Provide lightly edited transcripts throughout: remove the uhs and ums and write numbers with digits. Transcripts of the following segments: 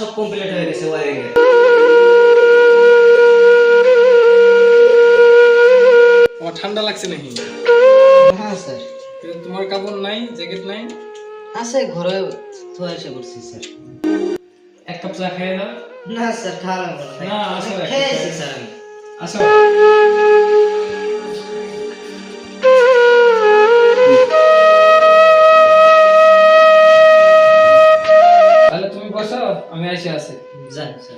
সব কমপ্লিট হয়ে গেছে ওয়ারিং এর। তোমার ঠান্ডা লাগছে নাকি? হ্যাঁ স্যার। তোমার কাপড় নাই, জ্যাকেট নাই? আছে ঘরে থুয়ে এসে পড়ছি স্যার। এক কাপ চা খেয়ে নাও। না স্যার খাওয়া লাগবে না। না, আসো খেয়েছি স্যার আমি। আসো। তাহলে তুমি বসো, আমি এসে আছি। যান স্যার।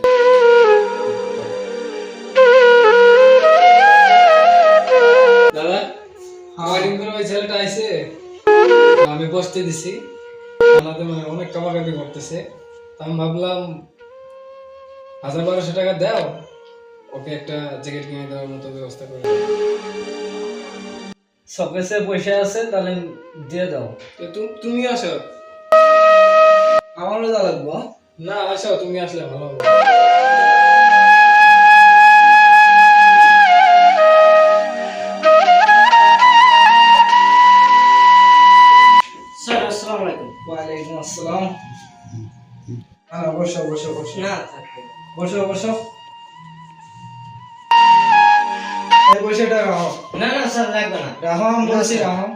দাদা, ওয়ারিং করে ওই ছেলেটা আইছে, আমি বসতে দিছি। আমাদের মানে অনেক কামাকামি করতেছে। আমি ভাবলাম 1000-1200 টাকা দাও, ওকে একটা জ্যাকেট কিনে দেওয়ার মতো ব্যবস্থা করে দাও। সব কাছে পয়সা আছে, তাহলে দিয়ে দাও। তুমি আসো। আমারও যা লাগবো। না, আসো, তুমি আসলে ভালো হবে। স্যার আসসালামু আলাইকুম। ওয়ালাইকুম আসসালাম। হ্যাঁ, বসো বসো বসো না থাকবে। বসো বসো। এই পয়সাটা রাখো। না না স্যার লাগবে না। রাখো, আমি বলছি রাখো।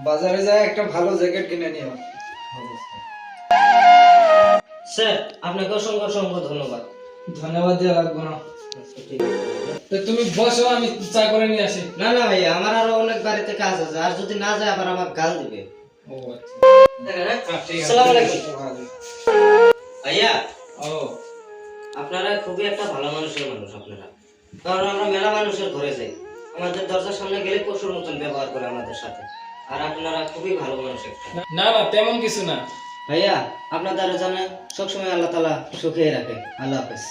বাজারে যায় একটা ভালো জ্যাকেট কিনে নিও। স্যার আপনাকে অসংখ্য অসংখ্য ধন্যবাদ। ধন্যবাদ দেওয়া লাগবে না। আচ্ছা, ঠিক আছে। তো তুমি বসো, আমি চা করে নিয়ে আসি। না না ভাইয়া, আমার আরো অনেক বাড়িতে কাজ আছে, আর যদি না যায় আবার আমার গাল দিবে। ও আচ্ছা। ঠিক আছে। আসসালামু আলাইকুম। ভাইয়া, ও, আপনারা খুবই একটা ভালো মানুষের মানুষ আপনারা। কারণ আমরা মেলা মানুষের ঘরে যাই, আমাদের দরজার সামনে গেলে পশুর মতন ব্যবহার করে আমাদের সাথে। আর আপনারা খুবই ভালো মানুষ একটা। না না, তেমন কিছু না। ভাইয়া, আপনাদের জন্য সবসময় আল্লাহ তাআলা সুখে রাখে। আল্লাহ হাফেজ।